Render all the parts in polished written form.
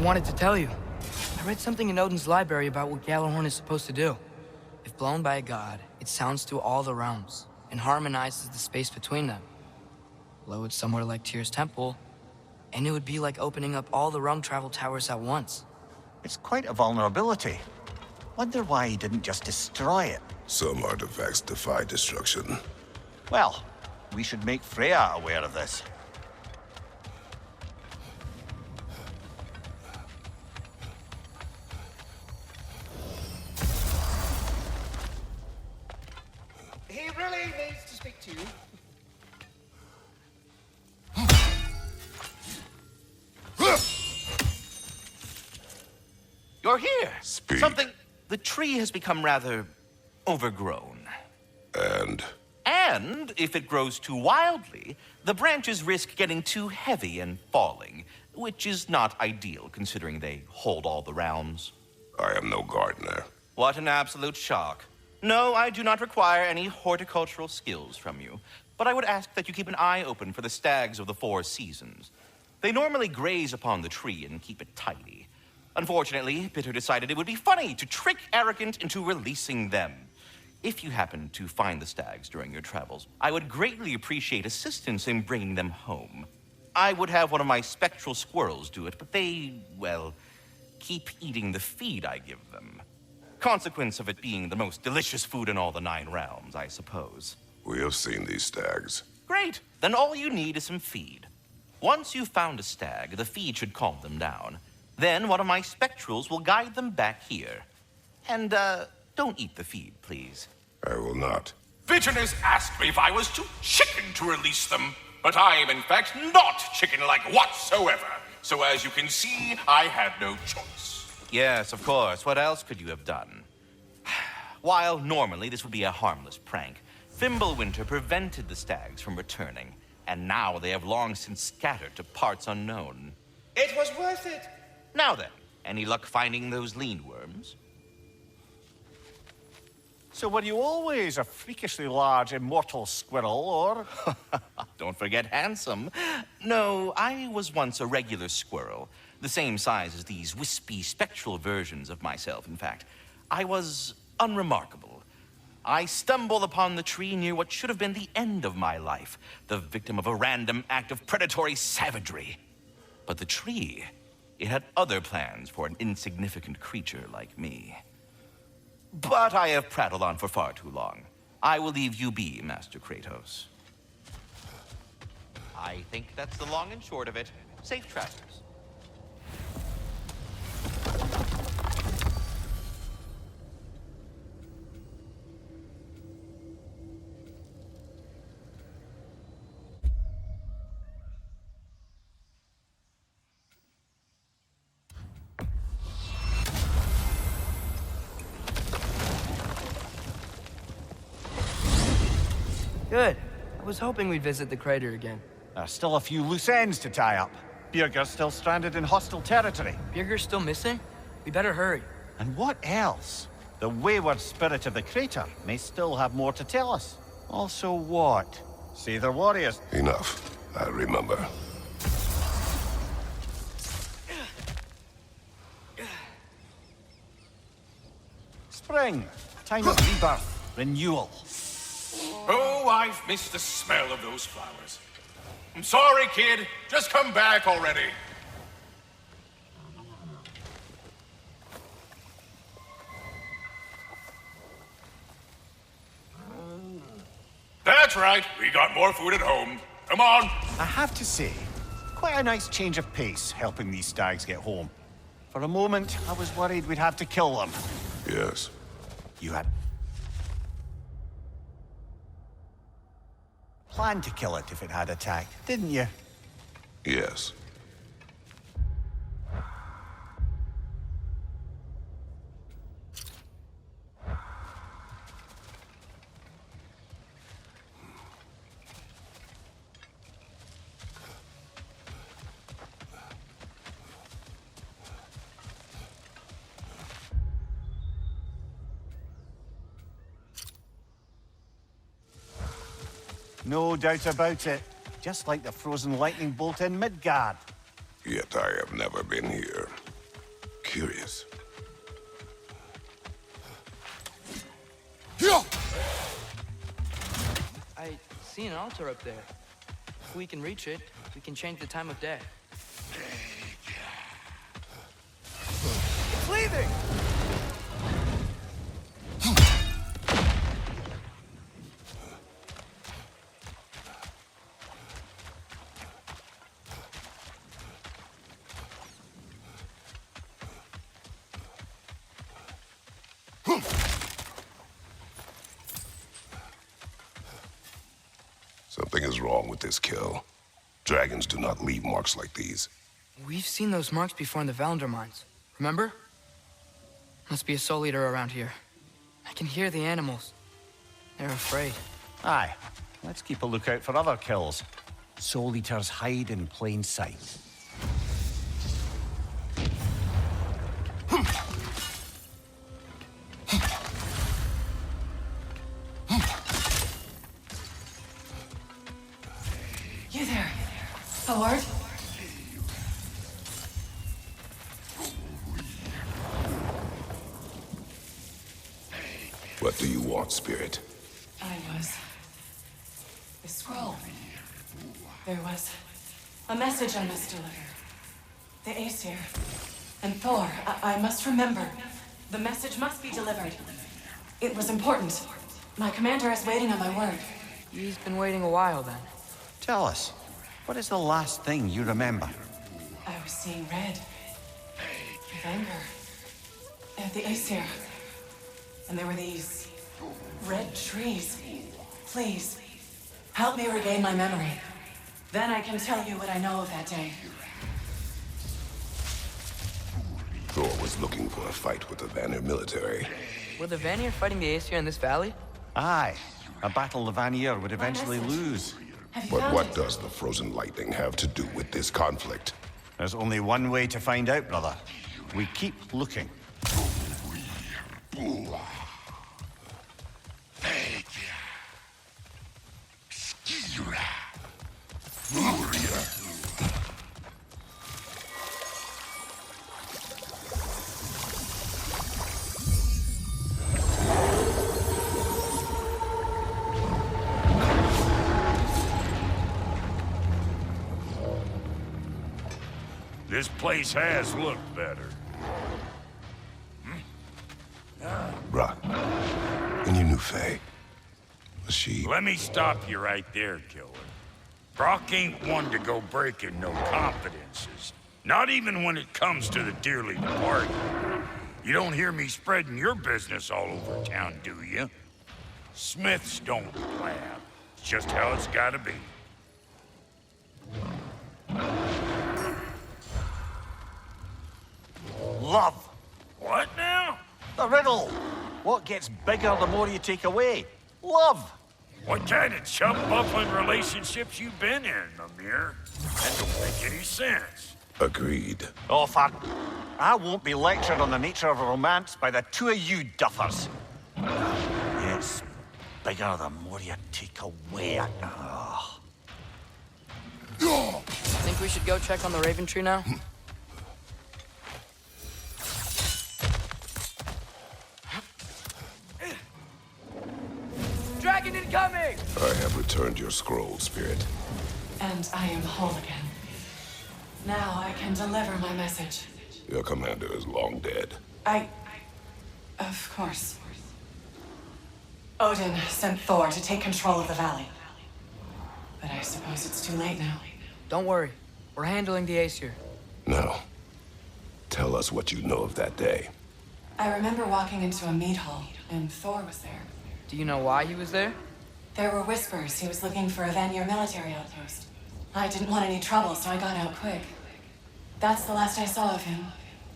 wanted to tell you. I read something in Odin's library about what Gjallarhorn is supposed to do. If blown by a god, it sounds through all the realms and harmonizes the space between them. Blow it somewhere like Tyr's temple, and it would be like opening up all the realm travel towers at once. It's quite a vulnerability. Wonder why he didn't just destroy it. Some artifacts defy destruction. Well, we should make Freya aware of this. He really needs to speak to you. You're here. Speak. Something... The tree has become rather overgrown. And if it grows too wildly, the branches risk getting too heavy and falling, which is not ideal considering they hold all the realms. I am no gardener. What an absolute shock. No, I do not require any horticultural skills from you, but I would ask that you keep an eye open for the stags of the 4 seasons. They normally graze upon the tree and keep it tidy. Unfortunately, Bitter decided it would be funny to trick Arrogant into releasing them. If you happen to find the stags during your travels, I would greatly appreciate assistance in bringing them home. I would have one of my spectral squirrels do it, but they, well, keep eating the feed I give them. Consequence of it being the most delicious food in all the 9 realms, I suppose. We have seen these stags. Great. Then all you need is some feed. Once you've found a stag, the feed should calm them down. Then one of my spectrals will guide them back here. And, don't eat the feed, please. I will not. Bitterness asked me if I was too chicken to release them, but I am in fact not chicken-like whatsoever. So as you can see, I had no choice. Yes, of course. What else could you have done? While normally this would be a harmless prank, Fimbulwinter prevented the stags from returning, and now they have long since scattered to parts unknown. It was worth it. Now then, any luck finding those lean worms? So were you always a freakishly large immortal squirrel, or? Don't forget handsome. No, I was once a regular squirrel, the same size as these wispy, spectral versions of myself, in fact. I was unremarkable. I stumbled upon the tree near what should have been the end of my life, the victim of a random act of predatory savagery. But the tree, it had other plans for an insignificant creature like me. But I have prattled on for far too long. I will leave you be, Master Kratos. I think that's the long and short of it. Safe travels. Good. I was hoping we'd visit the crater again. There's still a few loose ends to tie up. Björger's still stranded in hostile territory. Björger's still missing? We better hurry. And what else? The wayward spirit of the crater may still have more to tell us. Also what? See their warriors. Enough. I remember. Spring. Time of rebirth. Renewal. Oh, I've missed the smell of those flowers. I'm sorry, kid. Just come back already. That's right. We got more food at home. Come on. I have to say, quite a nice change of pace helping these stags get home. For a moment, I was worried we'd have to kill them. Yes. You had planned to kill it if it had attacked, didn't you? Yes. No doubt about it. Just like the frozen lightning bolt in Midgard. Yet I have never been here. curious. I see an altar up there. If we can reach it, we can change the time of day. It's leaving! Something is wrong with this kill. Dragons do not leave marks like these. We've seen those marks before in the Valendar mines. Remember? Must be a soul eater around here. I can hear the animals. They're afraid. Aye. Let's keep a lookout for other kills. Soul Eaters hide in plain sight. You there, Thor? What do you want, Spirit? The scroll. There was a message I must deliver. The Aesir and Thor. I must remember. The message must be delivered. It was important. My commander is waiting on my word. He's been waiting a while then. Tell us, what is the last thing you remember? I was seeing red. With anger. At the Aesir. And there were these red trees. Please, help me regain my memory. Then I can tell you what I know of that day. Thor was looking for a fight with the Vanir military. Were the Vanir fighting the Aesir in this valley? Aye. A battle the Vanir would eventually message. lose. Have you But found what it? does the frozen lightning have to do with this conflict? There's only one way to find out, brother. We keep looking. This place has looked better. Rock. And you knew Faye. Was she... Let me stop you right there, killer. Brock ain't one to go breaking no confidences. Not even when it comes to the dearly departed. You don't hear me spreading your business all over town, do you? Smiths don't blab. It's just how it's gotta be. Love. What now? The riddle. What gets bigger the more you take away? Love. What kind of chump-buffling relationships you been in, Amir? That don't make any sense. Agreed. Oh, fuck. I won't be lectured on the nature of romance by the two of you duffers. It's bigger the more you take away. Oh. Think we should go check on the Raven Tree now? Dragon incoming! I have returned your scroll, Spirit. And I am whole again. Now I can deliver my message. Your commander is long dead. Of course. Odin sent Thor to take control of the valley. But I suppose it's too late now. Don't worry. We're handling the Aesir. Now, tell us what you know of that day. I remember walking into a mead hall, and Thor was there. Do you know why he was there? There were whispers he was looking for a Vanir military outpost. I didn't want any trouble, so I got out quick. That's the last I saw of him.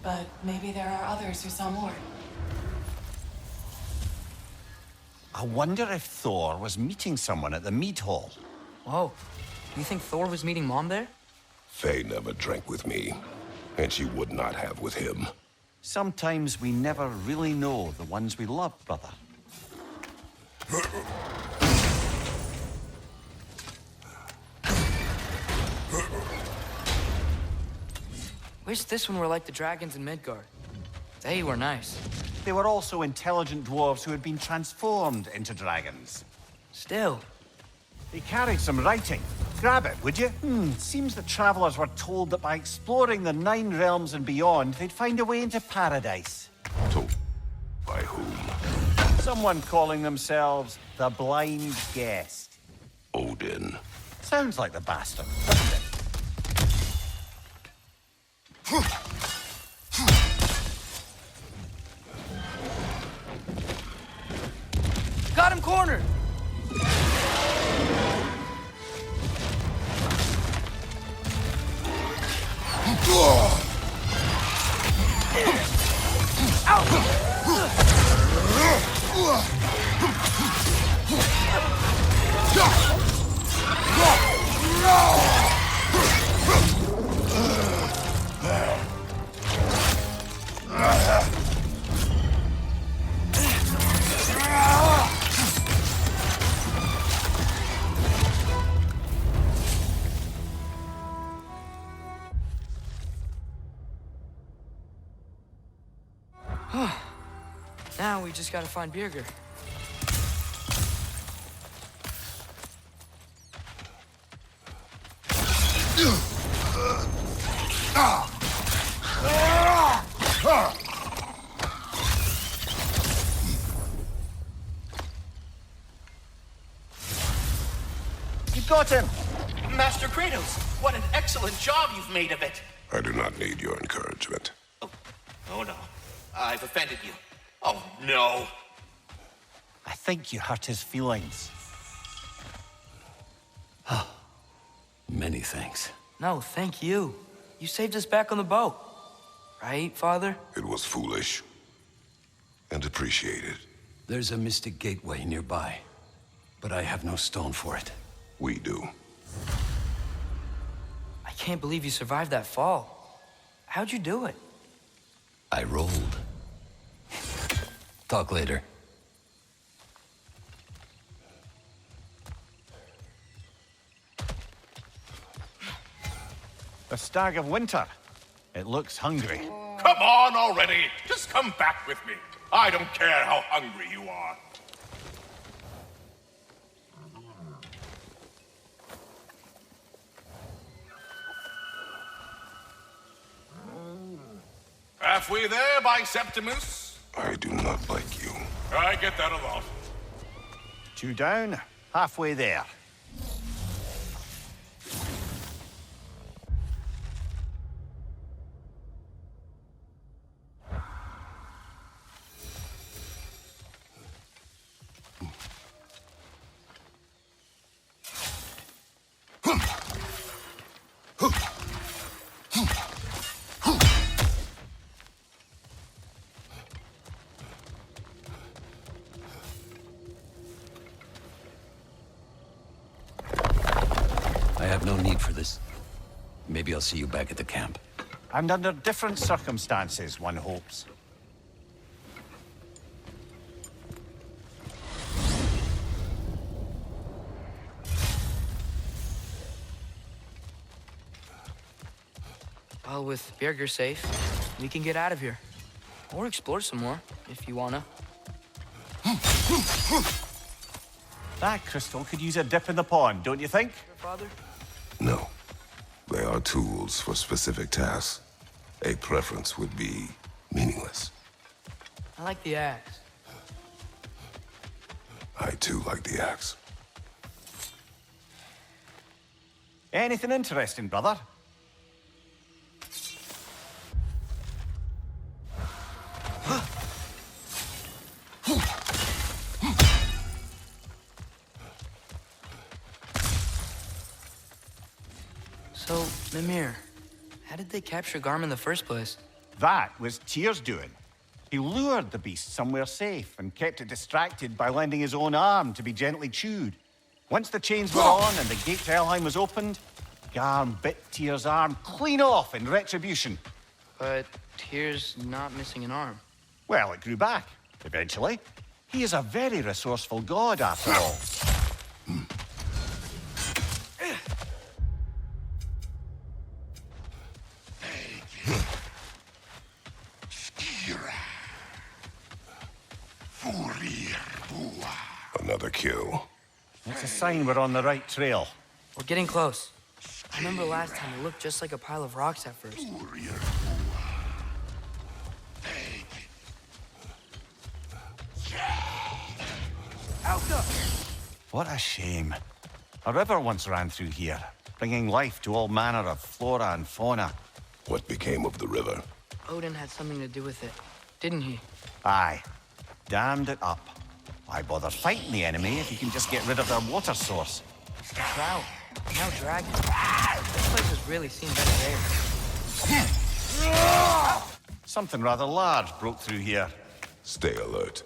But maybe there are others who saw more. I wonder if Thor was meeting someone at the mead hall. Whoa. You think Thor was meeting Mom there? Faye never drank with me, and she would not have with him. Sometimes we never really know the ones we love, brother. Wish this one were like the dragons in Midgard. They were nice. They were also intelligent dwarves who had been transformed into dragons. Still, They carried some writing. Grab it, would you? Seems the travelers were told that by exploring the 9 realms and beyond, they'd find a way into paradise. Told by whom? Someone calling themselves the Blind Guest. Odin. Sounds like the bastard, doesn't it? got him cornered! Now we just gotta find Birger. You got him! Master Kratos, what an excellent job you've made of it. I do not need your encouragement. Oh no, I've offended you. Oh no. I think you hurt his feelings. Many thanks. No, thank you. You saved us back on the boat. Right, Father? It was foolish. And appreciated. There's a mystic gateway nearby, but I have no stone for it. We do. I can't believe you survived that fall. How'd you do it? I rolled. Talk later. The Stag of Winter. It looks hungry. Come on already! Just come back with me. I don't care how hungry you are. Halfway there, by Septimus? I do not like you. I get that a lot. 2 down, halfway there. I have no need for this. Maybe I'll see you back at the camp. And under different circumstances, one hopes. Well, with Birger safe, we can get out of here. Or explore some more, if you wanna. That crystal could use a dip in the pond, don't you think? Father? No. They are tools for specific tasks. A preference would be meaningless. I like the axe. I too like the axe. Anything interesting, brother? So, Mimir, how did they capture Garm in the first place? That was Tyr's doing. He lured the beast somewhere safe and kept it distracted by lending his own arm to be gently chewed. Once the chains were on and the gate to Helheim was opened, Garm bit Tyr's arm clean off in retribution. But Tyr's not missing an arm. Well, it grew back, eventually. He is a very resourceful god, after all. sign we're on the right trail. We're getting close. I remember last time it looked just like a pile of rocks at first. What a shame. A river once ran through here, bringing life to all manner of flora and fauna. What became of the river? Odin had something to do with it, didn't he? Aye. Dammed it up. Why bother fighting the enemy if you can just get rid of their water source? Trout, now dragons. This place has really seen better days. Something rather large broke through here. Stay alert.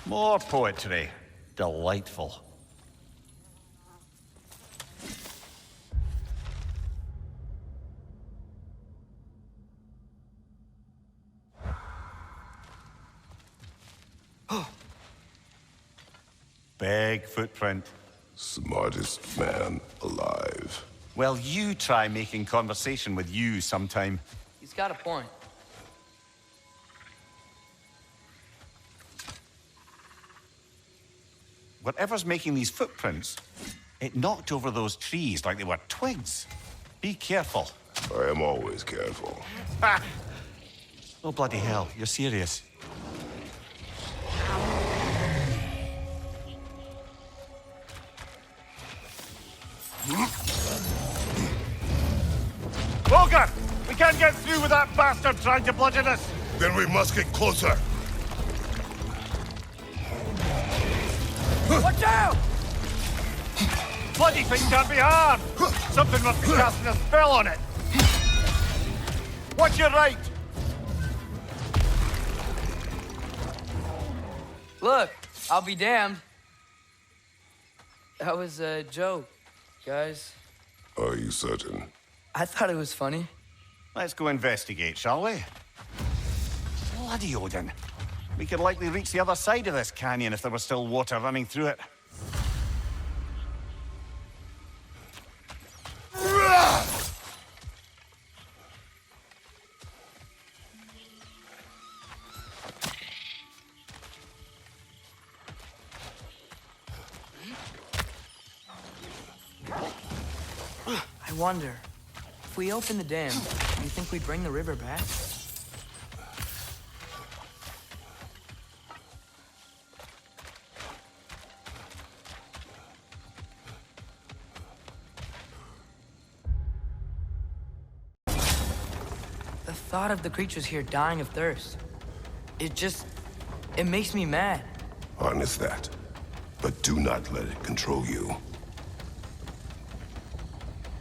More poetry. Delightful. Big footprint. Smartest man alive. Well, you try making conversation with you sometime. He's got a point. Whatever's making these footprints, it knocked over those trees like they were twigs. Be careful. I am always careful. Ah! Oh, bloody hell, you're serious. Logan! We can't get through with that bastard trying to bludgeon us! Then we must get closer. Watch out! Bloody thing can't be harmed! Something must be casting a spell on it! Watch your right! Look, I'll be damned. That was a joke, guys. Are you certain? I thought it was funny. Let's go investigate, shall we? Bloody Odin. We could likely reach the other side of this canyon if there was still water running through it. I wonder, if we open the dam, do you think we'd bring the river back? The thought of the creatures here dying of thirst, it makes me mad. Harness that. But do not let it control you.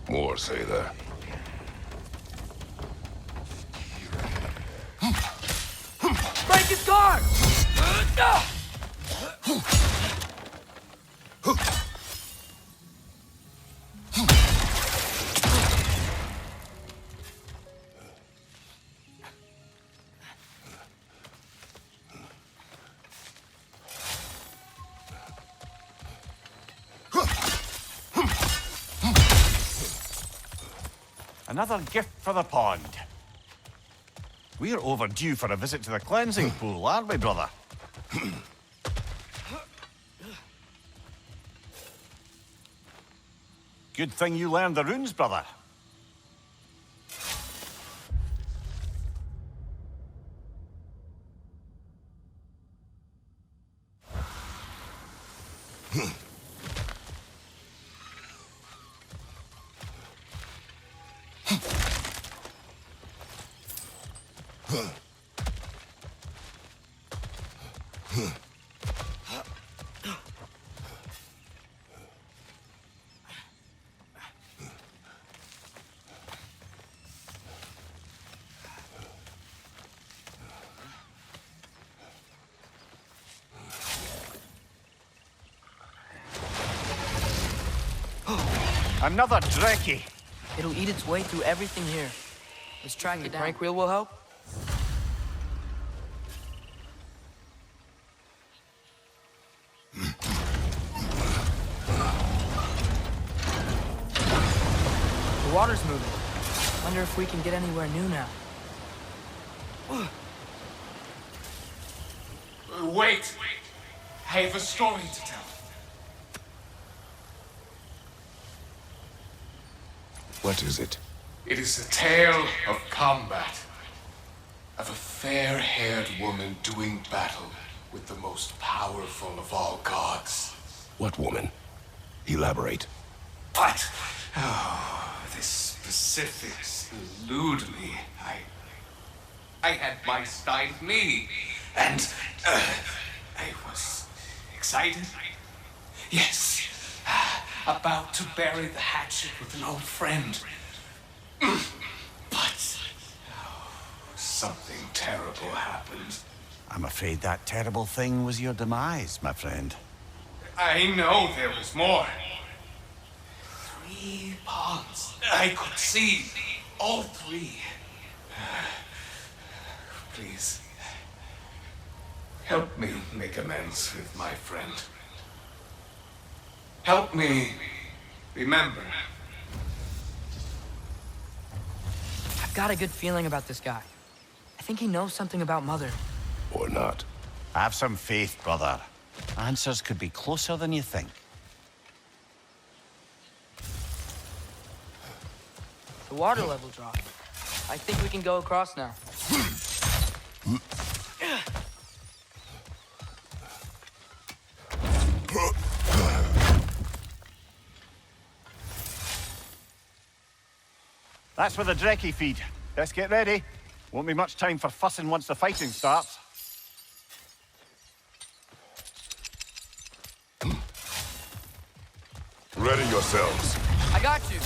More, sailor. Break his guard! Another gift for the pond. We're overdue for a visit to the cleansing pool, aren't we, brother? Good thing you learned the runes, brother. Another Dreki. It'll eat its way through everything here. Let's track it down. Crank wheel will help? The water's moving. Wonder if we can get anywhere new now. Wait! I have a story to tell. What is it? It is a tale of combat. Of a fair-haired woman doing battle with the most powerful of all gods. What woman? Elaborate. What? Oh, the specifics elude me. I had my styled me, and I was excited. Yes, about to bury the hatchet with an old friend. But something terrible happened. I'm afraid that terrible thing was your demise, my friend. I know there was more. 3 ponds. I could see all 3. Please, help me make amends with my friend. Help me remember. I've got a good feeling about this guy. I think he knows something about Mother. Or not. Have some faith, brother. Answers could be closer than you think. The water level dropped. I think we can go across now. That's where the Drekkie feed. Let's get ready. Won't be much time for fussing once the fighting starts. Ready yourselves. I got you.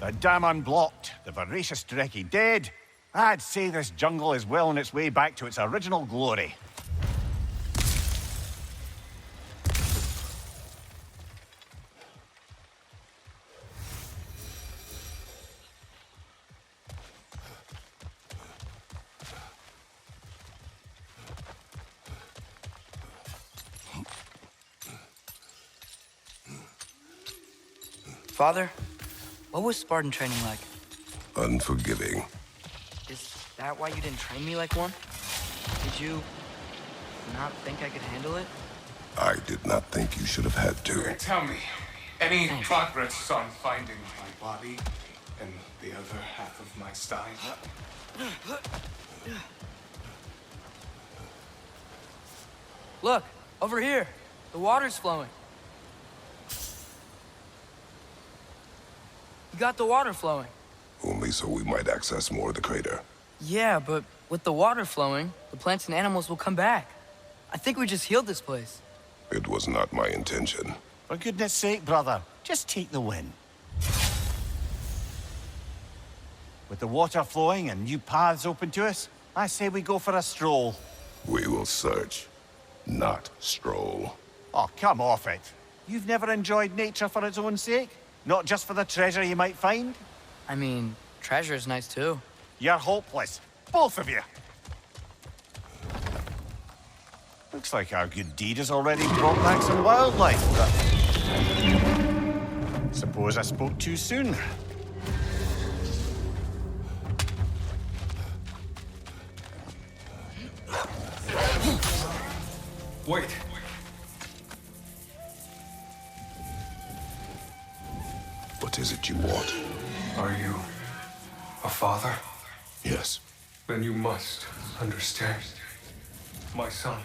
The dam unblocked, the voracious Drekkie dead. I'd say this jungle is well on its way back to its original glory. Father, what was Spartan training like? Unforgiving. Is that why you didn't train me like one? Did you not think I could handle it? I did not think you should have had to. Tell me, any progress on finding my body and the other half of my style? Look, over here. The water's flowing. You got the water flowing. Only so we might access more of the crater. Yeah, but with the water flowing, the plants and animals will come back. I think we just healed this place. It was not my intention. For goodness sake, brother, just take the win. With the water flowing and new paths open to us, I say we go for a stroll. We will search, not stroll. Oh, come off it. You've never enjoyed nature for its own sake? Not just for the treasure you might find? I mean, treasure's nice too. You're hopeless. Both of you. Looks like our good deed has already brought back some wildlife, but... Suppose I spoke too soon. Wait. What is it you want? Are you a father? Yes. Then you must understand. My son,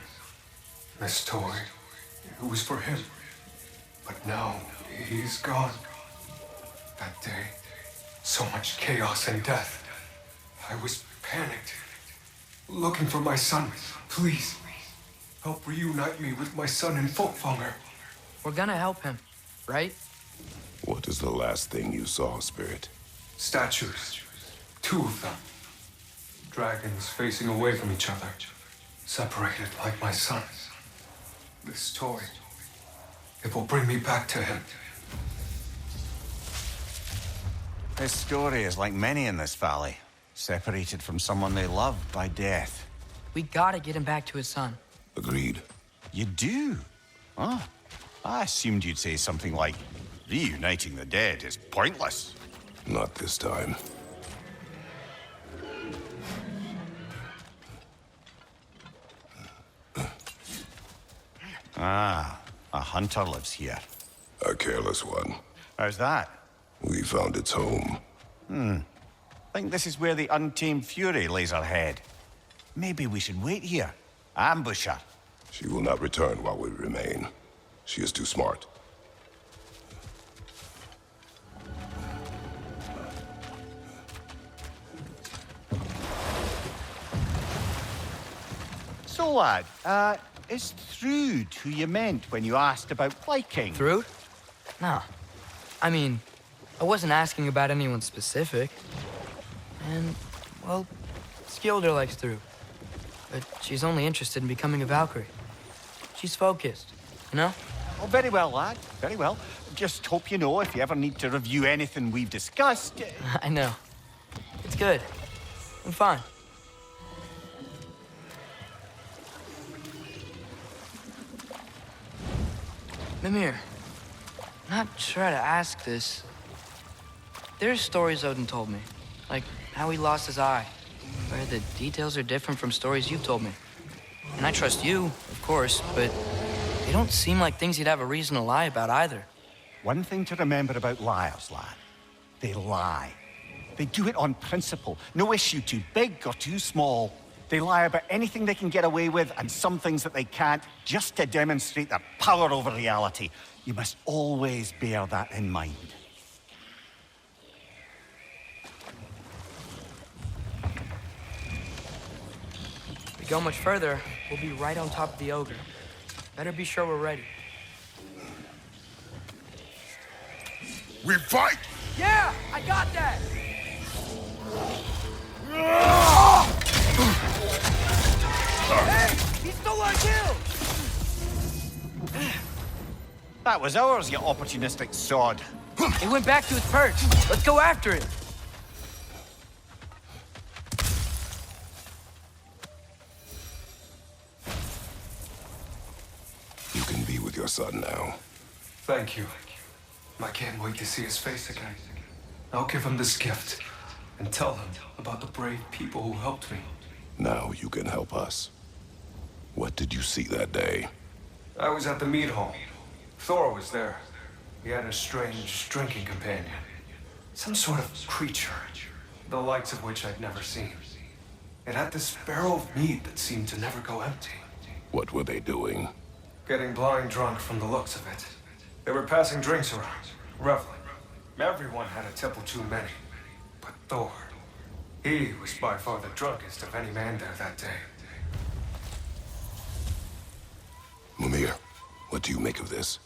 this toy, it was for him. But now he's gone. That day, so much chaos and death. I was panicked, looking for my son. Please, help reunite me with my son in Folkvanger. We're gonna help him, right? What is the last thing you saw, Spirit? Statues. 2 of them. Dragons facing away from each other. Separated like my son. This toy, it will bring me back to him. His story is like many in this valley. Separated from someone they loved by death. We gotta get him back to his son. Agreed. You do? Oh, I assumed you'd say something like, reuniting the dead is pointless. Not this time. Ah, a hunter lives here. A careless one. How's that? We found its home. Think this is where the untamed fury lays her head. Maybe we should wait here. Ambush her. She will not return while we remain. She is too smart. So, lad, is Thrud who you meant when you asked about Viking? Through? No. I mean, I wasn't asking about anyone specific. And, well, Skilder likes Through. But she's only interested in becoming a Valkyrie. She's focused, you know? Oh, very well, lad. Very well. Just hope you know if you ever need to review anything we've discussed. I know. It's good. I'm fine. Mimir, not sure how to ask this. There's stories Odin told me, like how he lost his eye, where the details are different from stories you've told me. And I trust you, of course, but they don't seem like things you'd have a reason to lie about either. One thing to remember about liars, lad. They lie. They do it on principle. No issue too big or too small. They lie about anything they can get away with and some things that they can't, just to demonstrate their power over reality. You must always bear that in mind. If we go much further, we'll be right on top of the ogre. Better be sure we're ready. We fight! Yeah, I got that! Hey, he stole our kill! That was ours, you opportunistic sod. It went back to its perch. Let's go after it. You can be with your son now. Thank you. I can't wait to see his face again. I'll give him this gift and tell him about the brave people who helped me. Now you can help us. What did you see that day? I was at the mead hall. Thor was there. He had a strange drinking companion. Some sort of creature, the likes of which I'd never seen. It had this barrel of mead that seemed to never go empty. What were they doing? Getting blind drunk from the looks of it. They were passing drinks around, reveling. Everyone had a tipple too many. But Thor, he was by far the drunkest of any man there that day. Mimir, what do you make of this?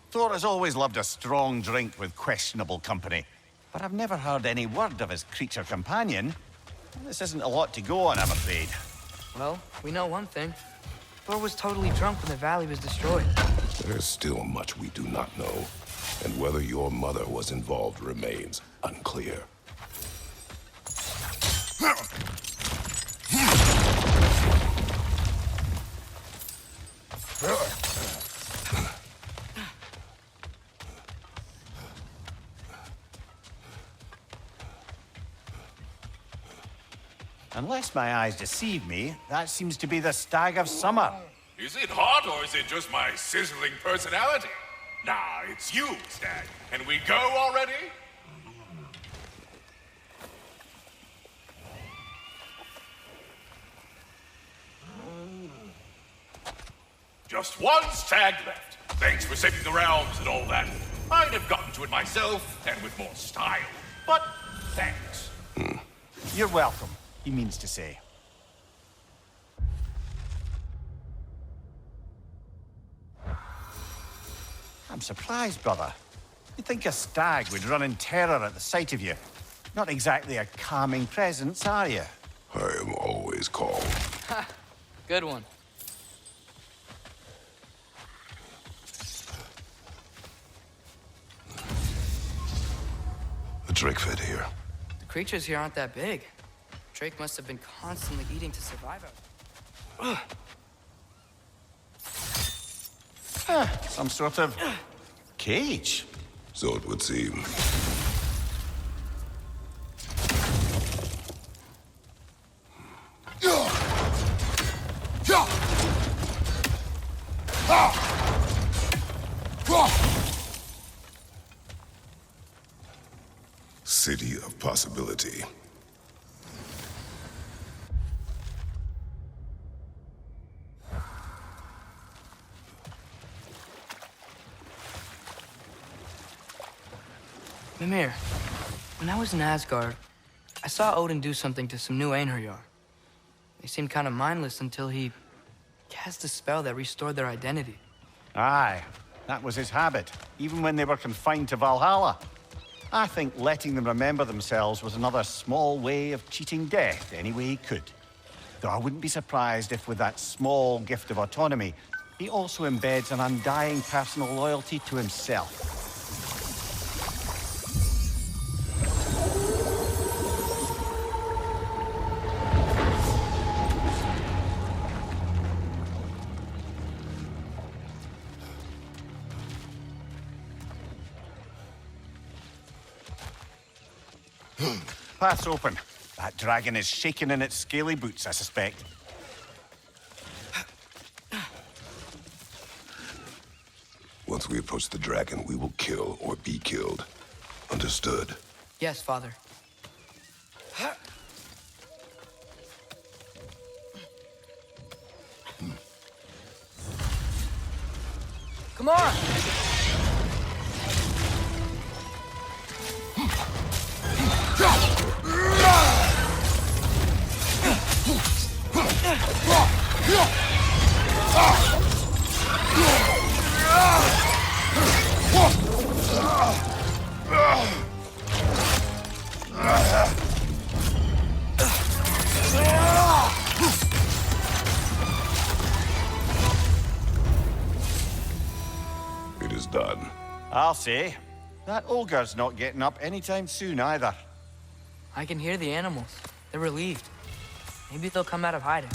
Thor has always loved a strong drink with questionable company. But I've never heard any word of his creature companion. This isn't a lot to go on, I'm afraid. Well, we know one thing. Thor was totally drunk when the valley was destroyed. There's still much we do not know, and whether your mother was involved remains unclear. Unless my eyes deceive me, that seems to be the stag of summer. Is it hot, or is it just my sizzling personality? Nah, it's you, Stag. Can we go already? Just one stag left. Thanks for saving the realms and all that. I'd have gotten to it myself, and with more style. But thanks. You're welcome, he means to say. I'm surprised, brother. You'd think a stag would run in terror at the sight of you. Not exactly a calming presence, are you? I am always calm. Ha! Good one. A trick fit here. The creatures here aren't that big. Drake must have been constantly eating to survive out. Some sort of cage. So it would seem. City of Possibility. Mimir, when I was in Asgard, I saw Odin do something to some new Einherjar. They seemed kind of mindless until he cast a spell that restored their identity. Aye, that was his habit, even when they were confined to Valhalla. I think letting them remember themselves was another small way of cheating death any way he could. Though I wouldn't be surprised if with that small gift of autonomy, he also embeds an undying personal loyalty to himself. Path's open. That dragon is shaking in its scaly boots, I suspect. Once we approach the dragon, we will kill or be killed. Understood? Yes, Father. Come on! It is done. I'll say. That ogre's not getting up anytime soon either. I can hear the animals. They're relieved. Maybe they'll come out of hiding.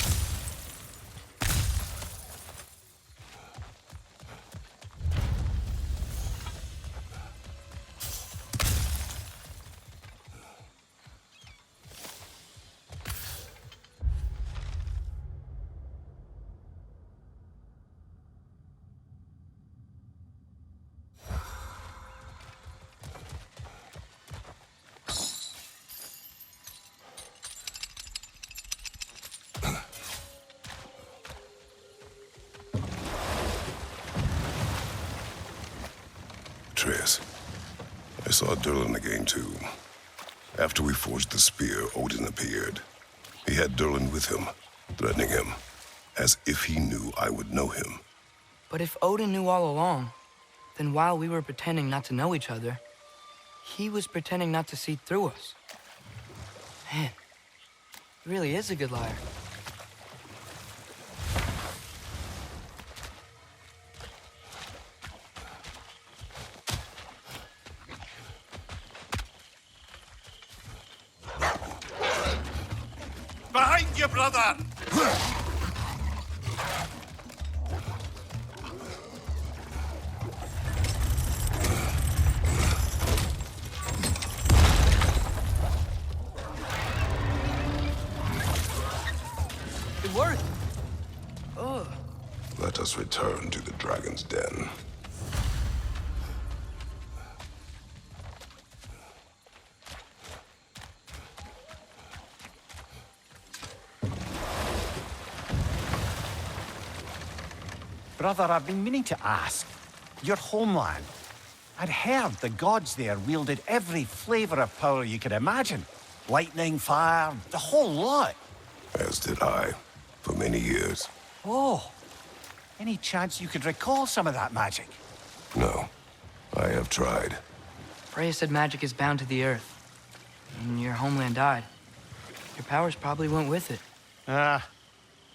I saw Durlin again, too. After we forged the spear, Odin appeared. He had Durlin with him, threatening him, as if he knew I would know him. But if Odin knew all along, then while we were pretending not to know each other, he was pretending not to see through us. Man, he really is a good liar. Behind you, brother! It worked! Ugh. Let us return to the dragon's den. Brother, I've been meaning to ask. Your homeland. I'd heard the gods there wielded every flavor of power you could imagine. Lightning, fire, the whole lot. As did I, for many years. Oh. Any chance you could recall some of that magic? No. I have tried. Freya said magic is bound to the earth. And your homeland died. Your powers probably went with it.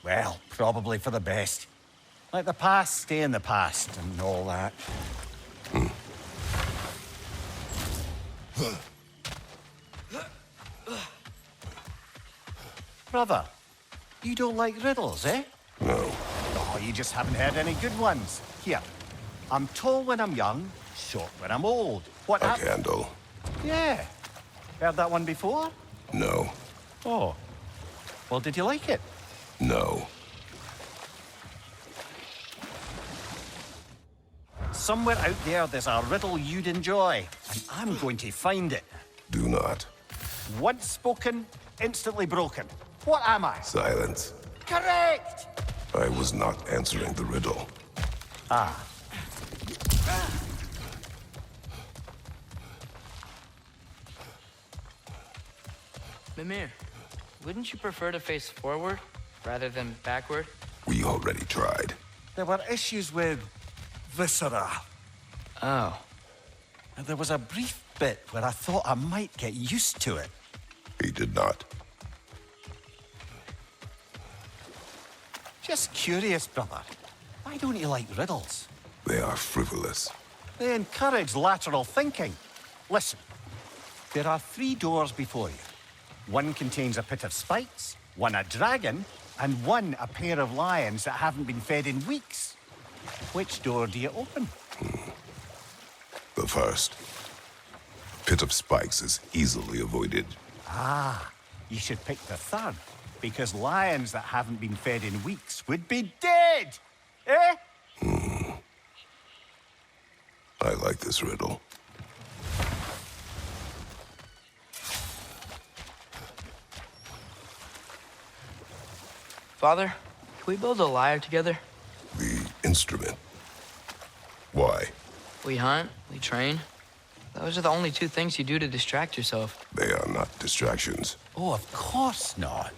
Well, probably for the best. Let the past stay in the past and all that. Brother, you don't like riddles, eh? No. Oh, you just haven't heard any good ones. Here, I'm tall when I'm young, short when I'm old. What A candle. Yeah. Heard that one before? No. Oh. Well, did you like it? No. Somewhere out there's a riddle you'd enjoy, and I'm going to find it. Do not. Once spoken, instantly broken. What am I? Silence. Correct! I was not answering the riddle. Ah. Mimir, wouldn't you prefer to face forward rather than backward? We already tried. There were issues with viscera. Oh. And there was a brief bit where I thought I might get used to it. He did not. Just curious, brother. Why don't you like riddles? They are frivolous. They encourage lateral thinking. Listen, there are 3 doors before you. One contains a pit of spikes, one a dragon, and one a pair of lions that haven't been fed in weeks. Which door do you open? The first. Pit of spikes is easily avoided. Ah, you should pick the third, because lions that haven't been fed in weeks would be dead! Eh? I like this riddle. Father, can we build a lyre together? The instrument. Why? We hunt, we train. Those are the only 2 things you do to distract yourself. They are not distractions. Oh, of course not.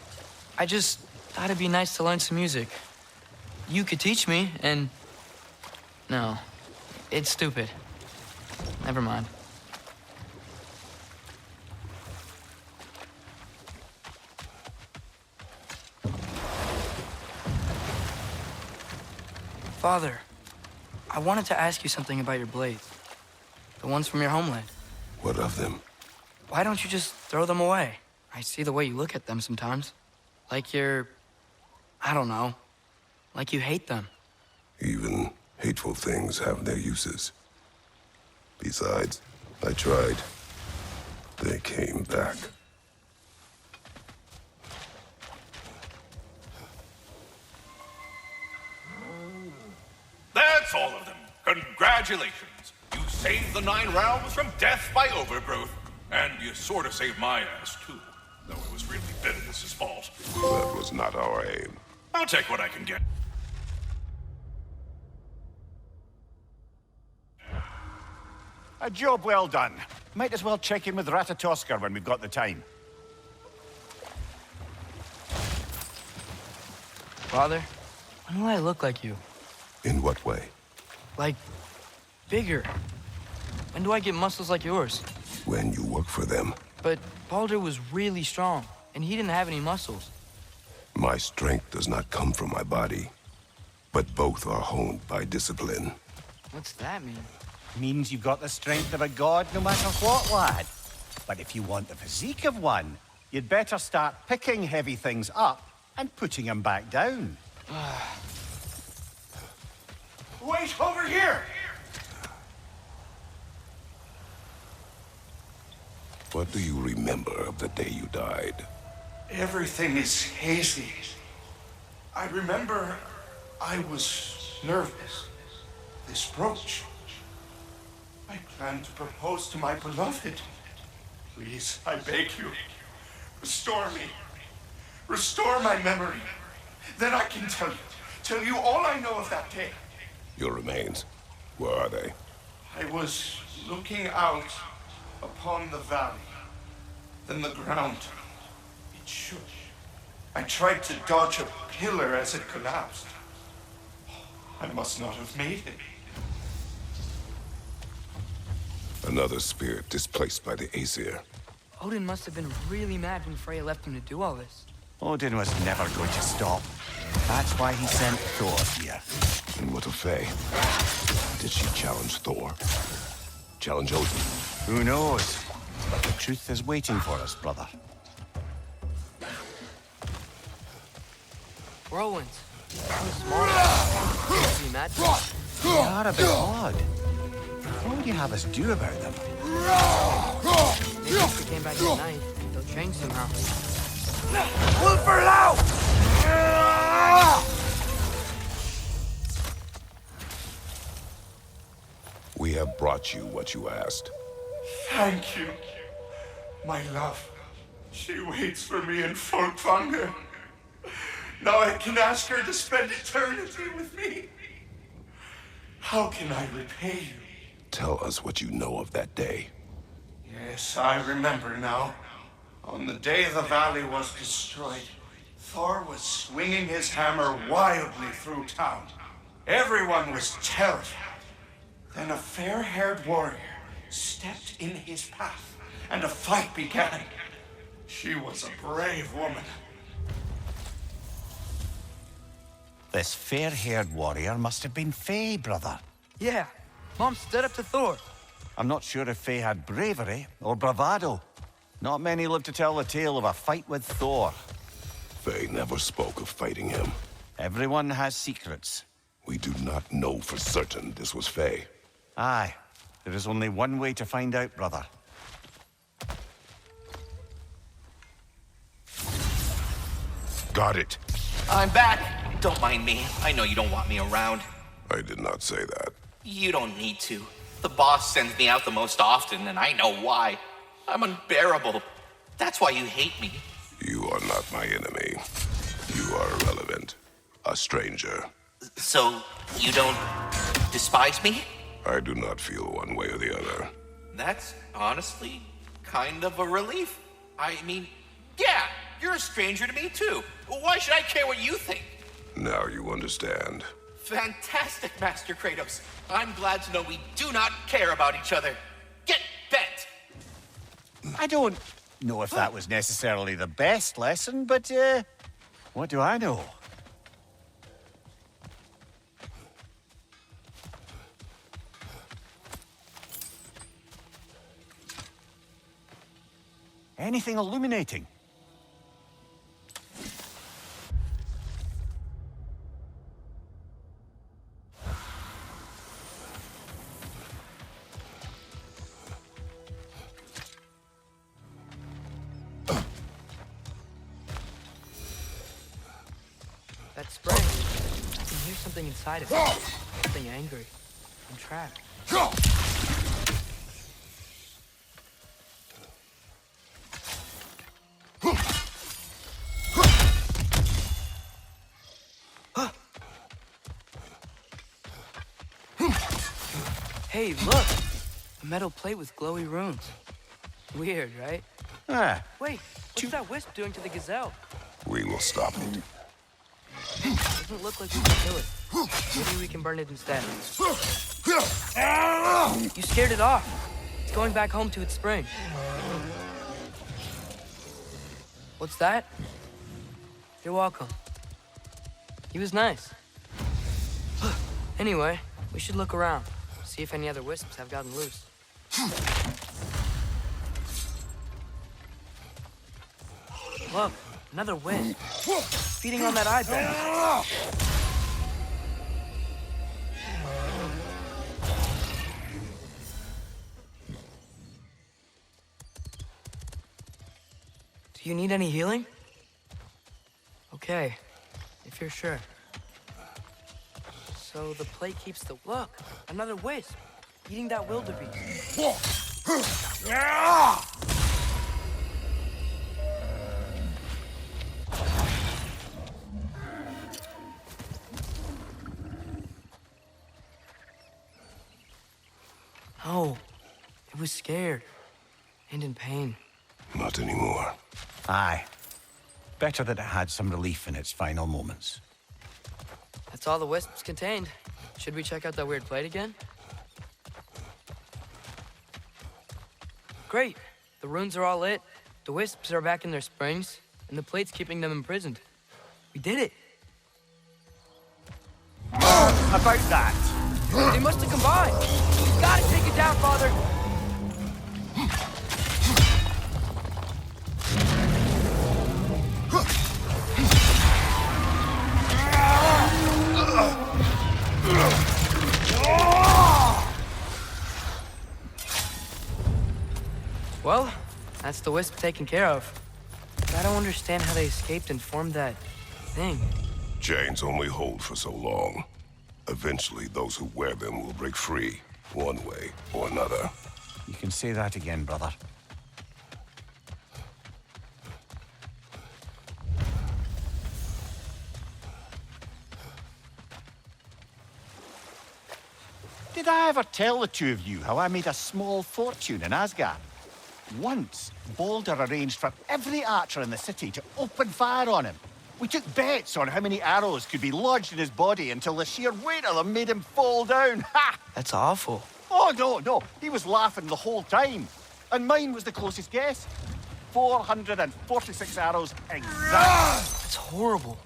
I just thought it'd be nice to learn some music. You could teach me, and... No, it's stupid. Never mind. Father, I wanted to ask you something about your blades. The ones from your homeland. What of them? Why don't you just throw them away? I see the way you look at them sometimes. Like you're... I don't know. Like you hate them. Even hateful things have their uses. Besides, I tried. They came back. That's all of them. Congratulations. You saved the 9 realms from death by overgrowth. And you sort of saved my ass, too. Though it was really Biddle's fault. That was not our aim. I'll take what I can get. A job well done. Might as well check in with Ratatoskr when we've got the time. Father, when will I look like you? In what way? Like, bigger. When do I get muscles like yours? When you work for them. But Baldur was really strong, and he didn't have any muscles. My strength does not come from my body, but both are honed by discipline. What's that mean? Means you've got the strength of a god no matter what, lad. But if you want the physique of one, you'd better start picking heavy things up and putting them back down. Wait, over here! What do you remember of the day you died? Everything is hazy. I remember I was nervous. This brooch. I planned to propose to my beloved. Please, I beg you, restore me. Restore my memory. Then I can tell you all I know of that day. Your remains, where are they? I was looking out upon the valley. Then the ground, it shook. I tried to dodge a pillar as it collapsed. I must not have made it. Another spirit displaced by the Aesir. Odin must have been really mad when Freya left him to do all this. Odin was never going to stop. That's why he sent Thor here. And what of Faye? Did she challenge Thor? Challenge Odin? Who knows? But the truth is waiting for us, brother. Whirlwinds. So small. Can you imagine? They are a bit odd. What would you have us do about them? Maybe if we came back at night, they'll change somehow. Look for loud! We have brought you what you asked. Thank you, my love. She waits for me in Folkvanger. Now I can ask her to spend eternity with me. How can I repay you? Tell us what you know of that day. Yes, I remember now. On the day the valley was destroyed, Thor was swinging his hammer wildly through town. Everyone was terrified. Then a fair-haired warrior stepped in his path, and a fight began. She was a brave woman. This fair-haired warrior must have been Faye, brother. Yeah, Mom stood up to Thor. I'm not sure if Faye had bravery or bravado. Not many live to tell the tale of a fight with Thor. Faye never spoke of fighting him. Everyone has secrets. We do not know for certain this was Faye. Aye. There is only one way to find out, brother. Got it. I'm back. Don't mind me. I know you don't want me around. I did not say that. You don't need to. The boss sends me out the most often, and I know why. I'm unbearable. That's why you hate me. You are not my enemy. You are irrelevant. A stranger. So, you don't despise me? I do not feel one way or the other. That's honestly kind of a relief. I mean, yeah, you're a stranger to me too. Why should I care what you think? Now you understand. Fantastic, Master Kratos. I'm glad to know we do not care about each other. Get bent! I don't know if that was necessarily the best lesson, but, what do I know? Anything illuminating? That spring. I can hear something inside of it. Something angry. I'm trapped. Hey, look! A metal plate with glowy runes. Weird, right? Ah, Wait, what's that wisp doing to the gazelle? We will stop it. Doesn't look like we can kill it. Maybe we can burn it instead. You scared it off. It's going back home to its spring. What's that? You're welcome. He was nice. Anyway, we should look around. See if any other wisps have gotten loose. Look, another wisp. Feeding on that eye bag. Do you need any healing? Okay, if you're sure. So the plate keeps the... Look, another wisp. Eating that wildebeest. Oh, it was scared. And in pain. Not anymore. aye. Better that it had some relief in its final moments. That's all the wisps contained. Should we check out that weird plate again? Great. The runes are all lit. The wisps are back in their springs, and the plate's keeping them imprisoned. We did it. About that. They must have combined. You gotta take it down, Father. Will-O-Wisp taken care of. But I don't understand how they escaped and formed that thing. Chains only hold for so long. Eventually, those who wear them will break free, one way or another. You can say that again, brother. Did I ever tell the two of you how I made a small fortune in Asgard? Once, Balder arranged for every archer in the city to open fire on him. We took bets on how many arrows could be lodged in his body until the sheer weight of them made him fall down. Ha! That's awful. Oh, no. He was laughing the whole time. And mine was the closest guess. 446 arrows exactly. That's horrible.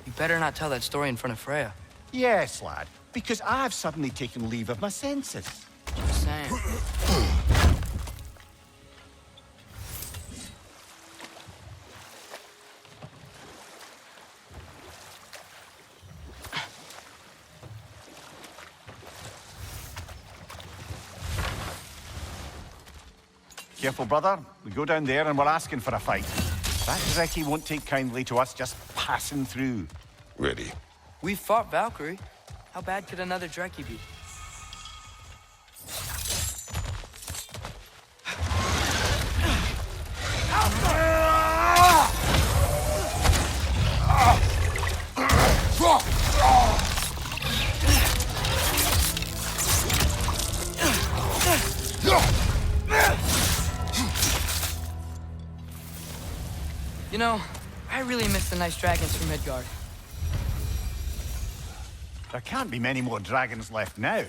You better not tell that story in front of Freya. Yes, lad. Because I've suddenly taken leave of my senses. Just saying. Careful, brother. We go down there and we're asking for a fight. That Trekkie won't take kindly to us just passing through. Ready. We fought Valkyrie. How bad could another Trekkie be? You know, I really miss the nice dragons from Midgard. There can't be many more dragons left now.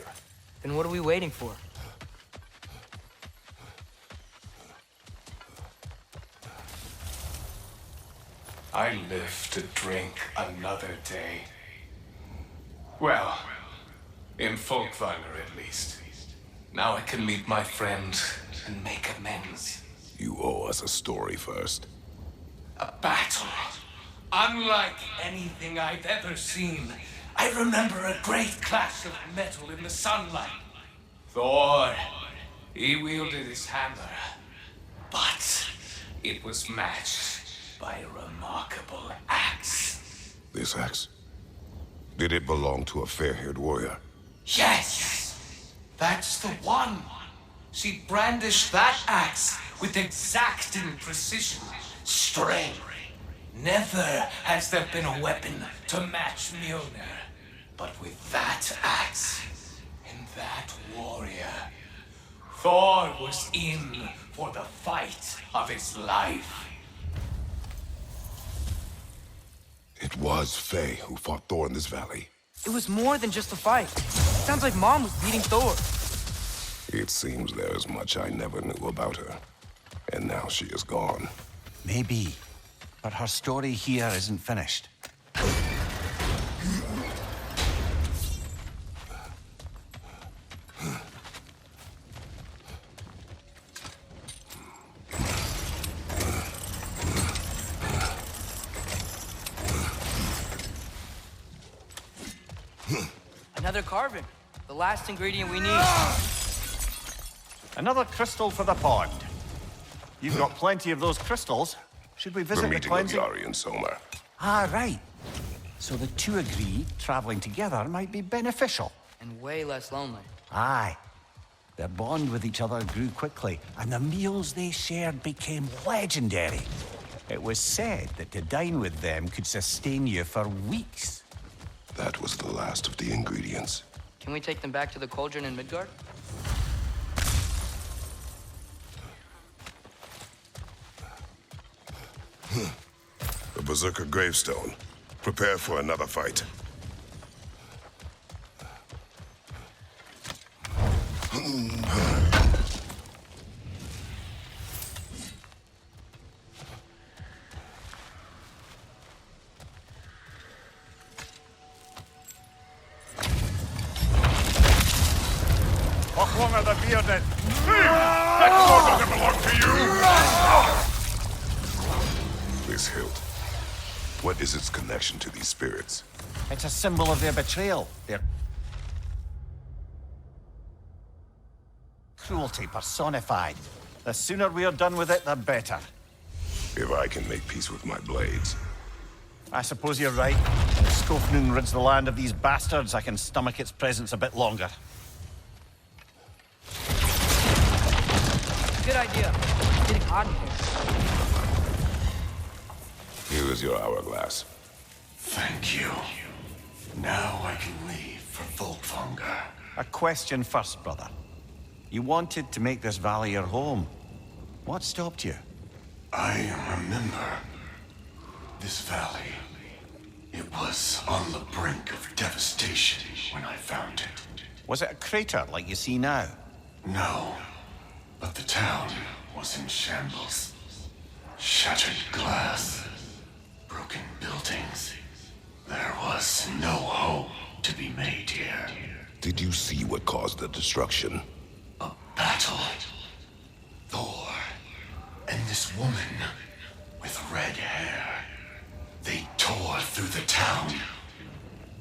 Then what are we waiting for? I live to drink another day. Well, in Folkvanger at least. Now I can meet my friend and make amends. You owe us a story first. A battle, unlike anything I've ever seen. I remember a great clash of metal in the sunlight. Thor, he wielded his hammer, but it was matched by a remarkable axe. This axe? Did it belong to a fair-haired warrior? Yes! That's the one! She brandished that axe with exacting precision, strength. Never has there been a weapon to match Mjolnir. But with that axe and that warrior, Thor was in for the fight of his life. It was Faye who fought Thor in this valley. It was more than just a fight. It sounds like Mom was beating Thor. It seems there is much I never knew about her. And now she is gone. Maybe. But her story here isn't finished. Another carbon. The last ingredient we need. Another crystal for the pond. You've got plenty of those crystals. Should we visit The the meeting of cleansing? Yari and Soma. Ah, right. So the two agree traveling together might be beneficial. And way less lonely. Aye. Their bond with each other grew quickly, and the meals they shared became legendary. It was said that to dine with them could sustain you for weeks. That was the last of the ingredients. Can we take them back to the cauldron in Midgard? A berserker gravestone. Prepare for another fight. What one of the bearded? That sword doesn't belong to you! This hilt. What is its connection to these spirits? It's a symbol of their betrayal, their cruelty personified. The sooner we're done with it, the better. If I can make peace with my blades. I suppose you're right. If Skofnung rids the land of these bastards, I can stomach its presence a bit longer. Good idea. It's getting hot in here. Here is your hourglass. Thank you. Now I can leave for Volkvanger. A question first, brother. You wanted to make this valley your home. What stopped you? I remember this valley. It was on the brink of devastation when I found it. Was it a crater like you see now? No, but the town was in shambles. Shattered glass, broken buildings. There was no hope to be made here. Did you see what caused the destruction? A battle. Thor and this woman with red hair. They tore through the town.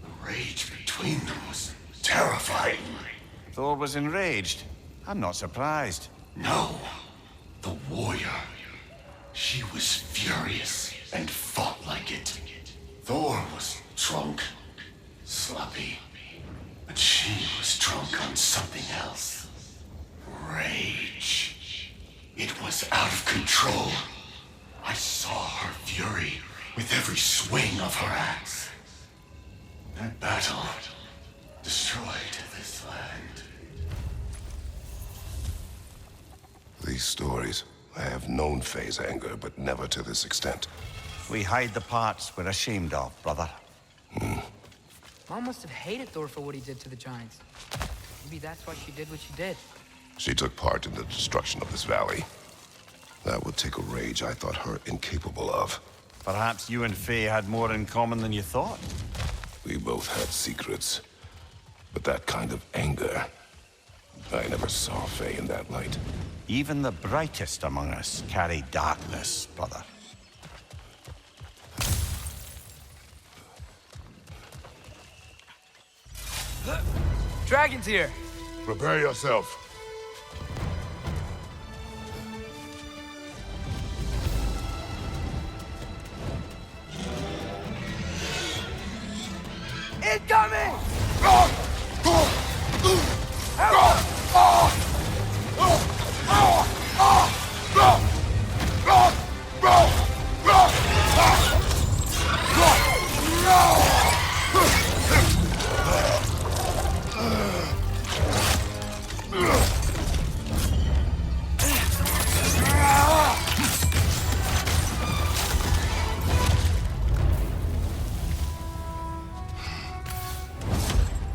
The rage between them was terrifying. Thor was enraged. I'm not surprised. No, the warrior. She was furious and fought like it. Thor was drunk, sloppy, but she was drunk on something else. Rage. It was out of control. I saw her fury with every swing of her axe. That battle destroyed this land. These stories. I have known Faye's anger, but never to this extent. We hide the parts we're ashamed of, brother. Mom must have hated Thor for what he did to the Giants. Maybe that's why she did what she did. She took part in the destruction of this valley. That would take a rage I thought her incapable of. Perhaps you and Faye had more in common than you thought. We both had secrets. But that kind of anger... I never saw Faye in that light. Even the brightest among us carry darkness, brother. Dragon's here! Prepare yourself. Incoming!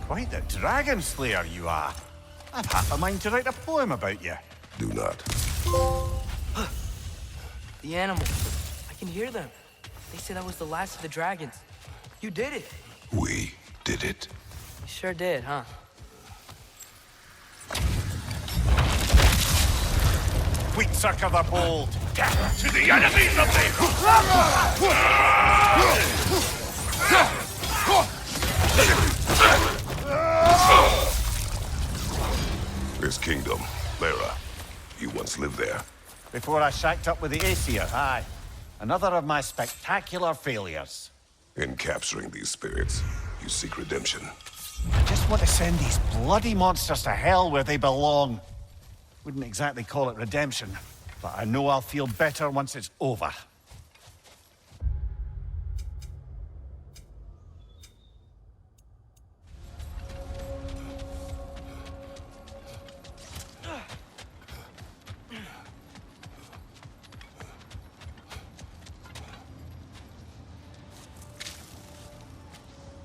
Quite the dragon slayer you are. I've half a mind to write a poem about you. Do not. The animals. I can hear them. They said I was the last of the dragons. You did it. We did it. You sure did, huh? Wheat sucker the bold. To the enemies of This kingdom, Lara. You once lived there. Before I shacked up with the Aesir, aye. Another of my spectacular failures. In capturing these spirits, you seek redemption. I just want to send these bloody monsters to hell where they belong. Wouldn't exactly call it redemption, but I know I'll feel better once it's over.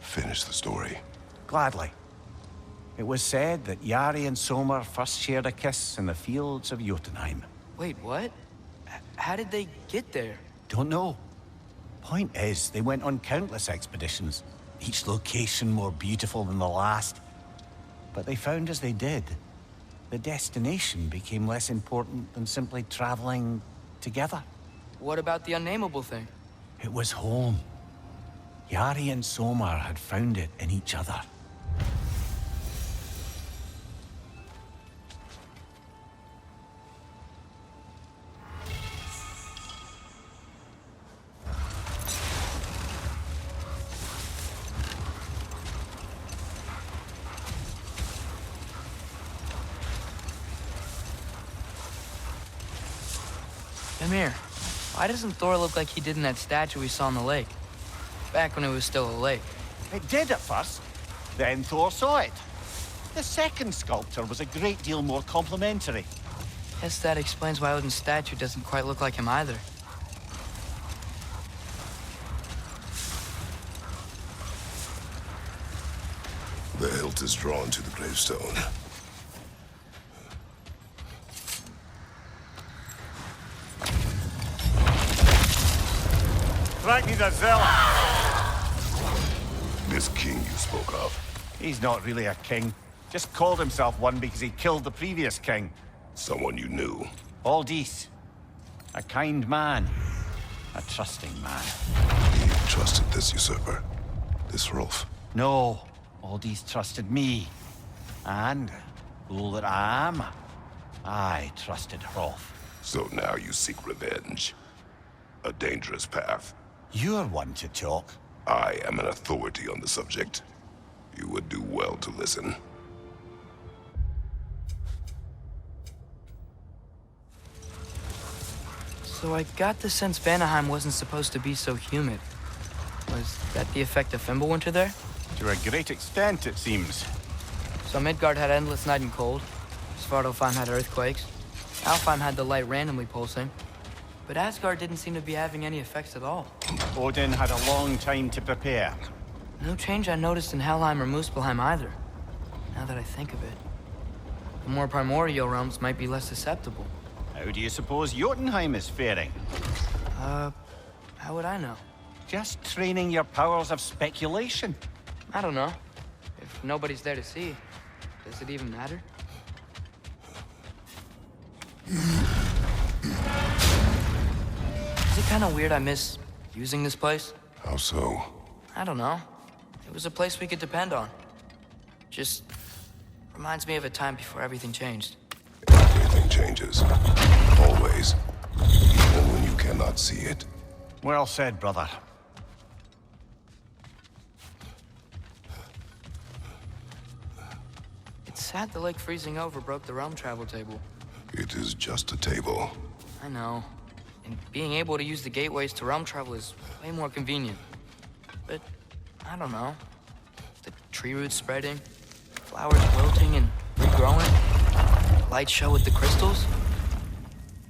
Finish the story. Gladly. It was said that Yari and Somer first shared a kiss in the fields of Jotunheim. Wait, what? How did they get there? Don't know. Point is, they went on countless expeditions, each location more beautiful than the last. But they found as they did, the destination became less important than simply traveling together. What about the unnameable thing? It was home. Yari and Somer had found it in each other. here. Why doesn't Thor look like he did in that statue we saw in the lake? Back when it was still a lake. It did at first. Then Thor saw it. The second sculpture was a great deal more complimentary. Guess that explains why Odin's statue doesn't quite look like him either. The hilt is drawn to the gravestone. Strike me the zealot! This king you spoke of. He's not really a king. Just called himself one because he killed the previous king. Someone you knew. Aldis. A kind man. A trusting man. He trusted this usurper. This Rolf. No. Aldis trusted me. And, fool that I am, I trusted Rolf. So now you seek revenge. A dangerous path. You're one to talk. I am an authority on the subject. You would do well to listen. So I got the sense Vanaheim wasn't supposed to be so humid. Was that the effect of Fimbulwinter there? To a great extent, it seems. So Midgard had endless night and cold. Svartalfheim had earthquakes. Alfheim had the light randomly pulsing. But Asgard didn't seem to be having any effects at all. Odin had a long time to prepare. No change I noticed in Helheim or Muspelheim either. Now that I think of it. The more primordial realms might be less susceptible. How do you suppose Jotunheim is faring? How would I know? Just training your powers of speculation. I don't know. If nobody's there to see, does it even matter? Is it kind of weird I miss using this place? How so? I don't know. It was a place we could depend on. Just reminds me of a time before everything changed. Everything changes. Always. Even when you cannot see it. Well said, brother. It's sad the lake freezing over broke the realm travel table. It is just a table. I know. And being able to use the gateways to realm travel is way more convenient. But, I don't know. The tree roots spreading, flowers wilting and regrowing, light show with the crystals.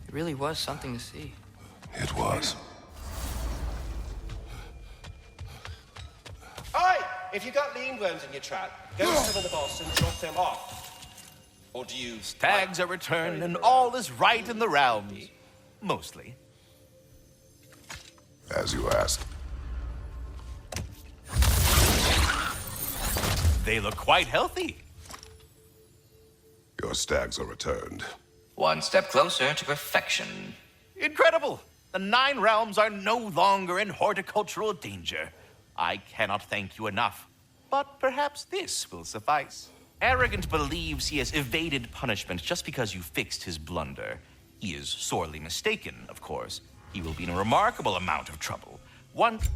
It really was something to see. It was. Oi! If you got lean worms in your trap, go summon the boss and drop them off. Or do you... Stags are returned and all is right in the realms. Mostly. As you asked. They look quite healthy. Your stags are returned. One step closer to perfection. Incredible! The 9 realms are no longer in horticultural danger. I cannot thank you enough. But perhaps this will suffice. Arrogant believes he has evaded punishment just because you fixed his blunder. He is sorely mistaken, of course. He will be in a remarkable amount of trouble. Once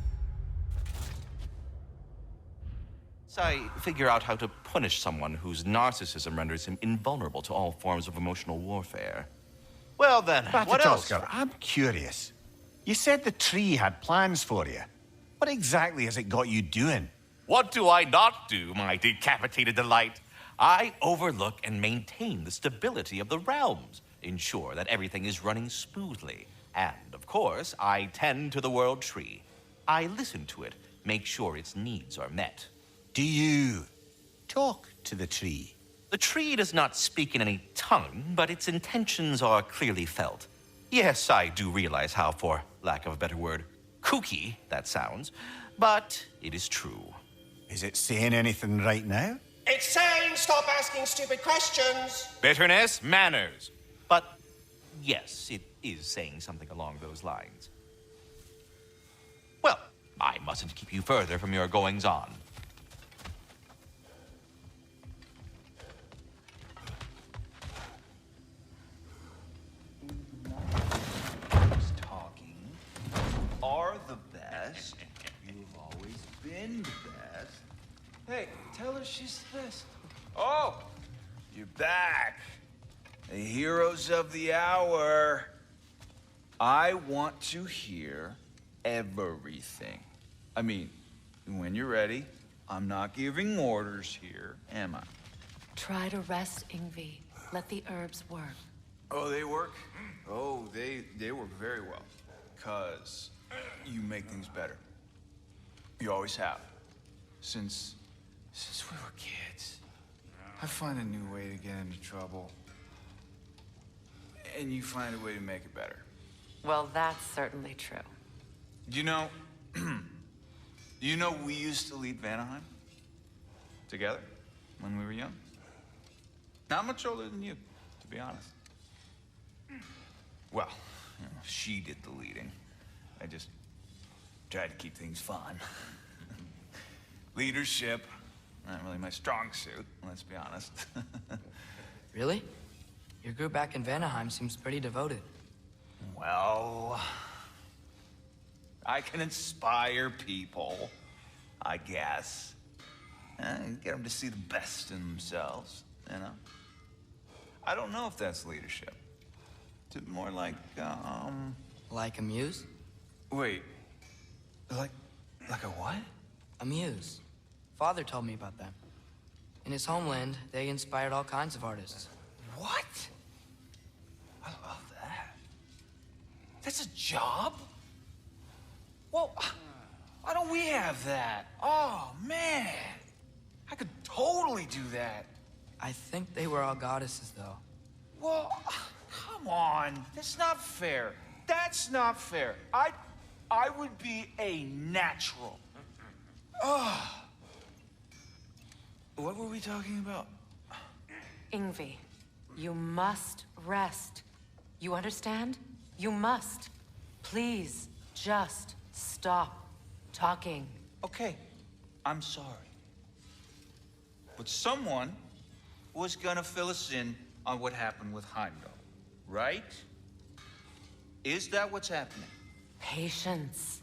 I figure out how to punish someone whose narcissism renders him invulnerable to all forms of emotional warfare. Well then, what else? I'm curious. You said the tree had plans for you. What exactly has it got you doing? What do I not do, my decapitated delight? I overlook and maintain the stability of the realms, ensure that everything is running smoothly. And, of course, I tend to the world tree. I listen to it, make sure its needs are met. Do you talk to the tree? The tree does not speak in any tongue, but its intentions are clearly felt. Yes, I do realize how, for lack of a better word, kooky that sounds, but it is true. Is it saying anything right now? It's saying stop asking stupid questions. Bitterness, manners. But yes, it is saying something along those lines. Well, I mustn't keep you further from your goings-on. Talking are the best. You've always been the best. Hey, tell her she's the best. Oh, you're back. The heroes of the hour. I want to hear everything. I mean, when you're ready, I'm not giving orders here, am I? Try to rest, Ingvi. Let the herbs work. Oh, they work? Oh, they work very well. 'Cause you make things better. You always have. Since we were kids. I find a new way to get into trouble. And you find a way to make it better. Well, that's certainly true. You know, we used to lead Vanaheim together when we were young. Not much older than you, to be honest. Well, she did the leading. I just tried to keep things fun. Leadership, not really my strong suit, let's be honest. Really? Your group back in Vanaheim seems pretty devoted. Well, I can inspire people, I guess. And get them to see the best in themselves, you know? I don't know if that's leadership. It's more like, Like a muse? Wait, like a what? A muse. Father told me about them. In his homeland, they inspired all kinds of artists. What? I love that. That's a job? Well, why don't we have that? Oh, man. I could totally do that. I think they were all goddesses, though. Well, come on. That's not fair. That's not fair. I would be a natural. Ugh. What were we talking about? Ingvi, you must rest. You understand? You must. Please, just stop talking. Okay, I'm sorry. But someone was gonna fill us in on what happened with Heimdall, right? Is that what's happening? Patience.